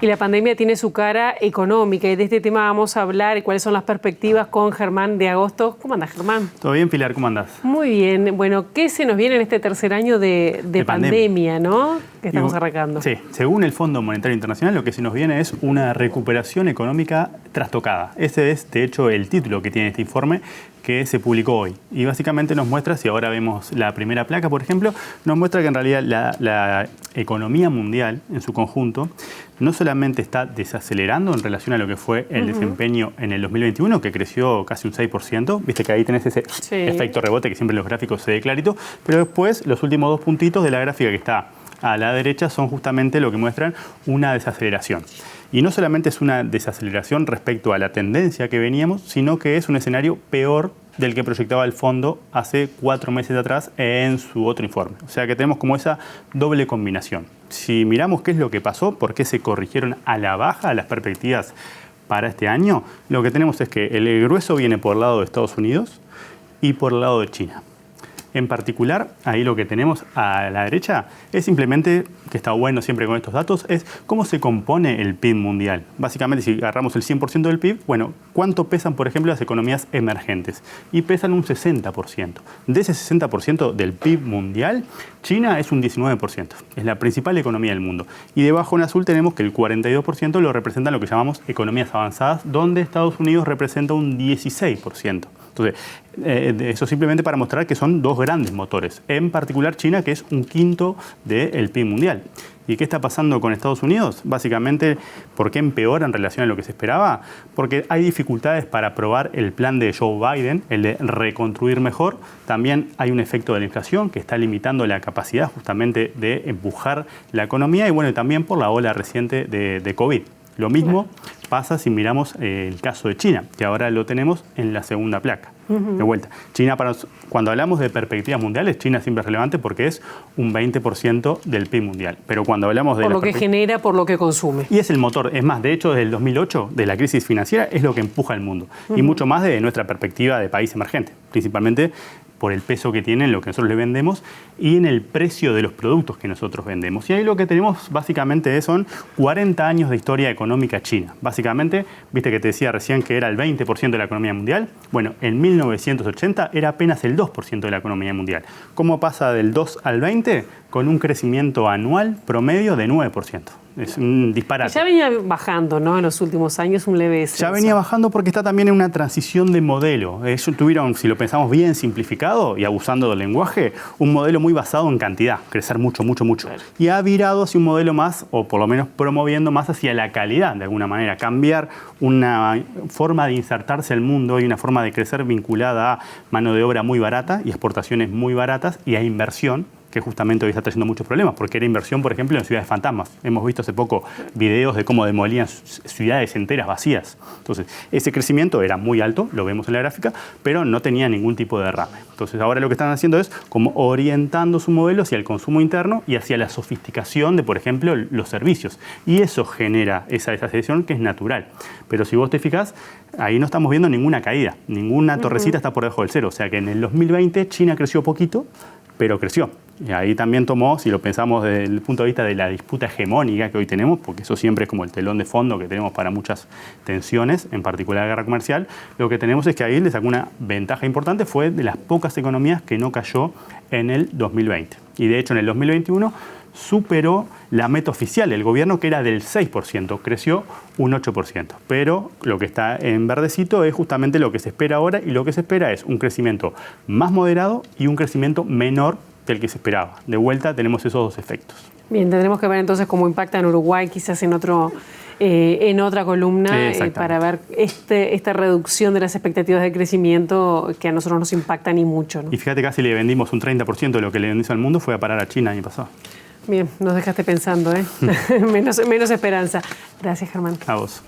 Y la pandemia tiene su cara económica y de este tema vamos a hablar y cuáles son las perspectivas con Germán de Agosto. ¿Cómo andás, Germán? Todo bien, Pilar, ¿cómo andás? Muy bien. Bueno, ¿qué se nos viene en este tercer año de pandemia, ¿no? Que estamos arrancando. Sí, según el Fondo Monetario Internacional, lo que se nos viene es una recuperación económica trastocada. Ese es, de hecho, el título que tiene este informe que se publicó hoy. Y básicamente nos muestra, si ahora vemos la primera placa, por ejemplo, nos muestra que en realidad la economía mundial en su conjunto no solamente está desacelerando en relación a lo que fue el desempeño en el 2021, que creció casi un 6%, viste que ahí tenés ese efecto rebote que siempre en los gráficos se ve clarito, pero después los últimos dos puntitos de la gráfica que está a la derecha son justamente lo que muestran una desaceleración. Y no solamente es una desaceleración respecto a la tendencia que veníamos, sino que es un escenario peor del que proyectaba el fondo hace 4 meses atrás en su otro informe. O sea que tenemos como esa doble combinación. Si miramos qué es lo que pasó, por qué se corrigieron a la baja las perspectivas para este año, lo que tenemos es que el grueso viene por el lado de Estados Unidos y por el lado de China. En particular, ahí lo que tenemos a la derecha es simplemente, que está bueno siempre con estos datos, es cómo se compone el PIB mundial. Básicamente, si agarramos el 100% del PIB, bueno, ¿cuánto pesan, por ejemplo, las economías emergentes? Y pesan un 60%. De ese 60% del PIB mundial, China es un 19%. Es la principal economía del mundo. Y debajo en azul tenemos que el 42% lo representan lo que llamamos economías avanzadas, donde Estados Unidos representa un 16%. Entonces, eso simplemente para mostrar que son dos grandes motores, en particular China, que es un quinto del PIB mundial. ¿Y qué está pasando con Estados Unidos? Básicamente, ¿por qué empeora en relación a lo que se esperaba? Porque hay dificultades para aprobar el plan de Joe Biden, el de reconstruir mejor. También hay un efecto de la inflación que está limitando la capacidad justamente de empujar la economía y bueno, también por la ola reciente de COVID. Lo mismo pasa si miramos el caso de China, que ahora lo tenemos en la segunda placa. De vuelta. China, cuando hablamos de perspectivas mundiales, China siempre es relevante porque es un 20% del PIB mundial. Pero cuando hablamos de... Por lo que genera, por lo que consume. Y es el motor. Es más, de hecho, desde el 2008, de la crisis financiera, es lo que empuja al mundo. Y mucho más de nuestra perspectiva de país emergente. Principalmente por el peso que tiene en lo que nosotros le vendemos y en el precio de los productos que nosotros vendemos. Y ahí lo que tenemos básicamente son 40 años de historia económica china. Básicamente, viste que te decía recién que era el 20% de la economía mundial. Bueno, en 1980 era apenas el 2% de la economía mundial. ¿Cómo pasa del 2 al 20? Con un crecimiento anual promedio de 9%. Es un disparate. Ya venía bajando, ¿no? En los últimos años, un leve descenso. Ya venía bajando porque está también en una transición de modelo. Ellos tuvieron, si lo pensamos bien simplificado y abusando del lenguaje, un modelo muy basado en cantidad, crecer mucho, mucho, mucho. Claro. Y ha virado hacia un modelo más, o por lo menos promoviendo más hacia la calidad, de alguna manera. Cambiar una forma de insertarse al mundo y una forma de crecer vinculada a mano de obra muy barata y exportaciones muy baratas y a inversión, que justamente hoy está trayendo muchos problemas, porque era inversión, por ejemplo, en ciudades fantasmas. Hemos visto hace poco videos de cómo demolían ciudades enteras vacías. Entonces, ese crecimiento era muy alto, lo vemos en la gráfica, pero no tenía ningún tipo de derrame. Entonces, ahora lo que están haciendo es como orientando su modelo hacia el consumo interno y hacia la sofisticación de, por ejemplo, los servicios. Y eso genera esa desaceleración que es natural. Pero si vos te fijás, ahí no estamos viendo ninguna caída, ninguna torrecita está por debajo del cero. O sea que en el 2020 China creció poquito, pero creció. Y ahí también tomó, si lo pensamos desde el punto de vista de la disputa hegemónica que hoy tenemos, porque eso siempre es como el telón de fondo que tenemos para muchas tensiones, en particular la guerra comercial, lo que tenemos es que ahí le sacó una ventaja importante, fue de las pocas economías que no cayó en el 2020. Y de hecho en el 2021 superó la meta oficial del gobierno, que era del 6%, creció un 8%. Pero lo que está en verdecito es justamente lo que se espera ahora, y lo que se espera es un crecimiento más moderado y un crecimiento menor del que se esperaba. De vuelta tenemos esos dos efectos. Bien, tendremos que ver entonces cómo impacta en Uruguay, quizás en otra columna, para ver esta reducción de las expectativas de crecimiento que a nosotros nos impacta ni mucho, ¿no? Y fíjate, casi le vendimos un 30% de lo que le vendimos al mundo fue a parar a China el año pasado. Bien, nos dejaste pensando, ¿eh? menos esperanza. Gracias, Germán. A vos.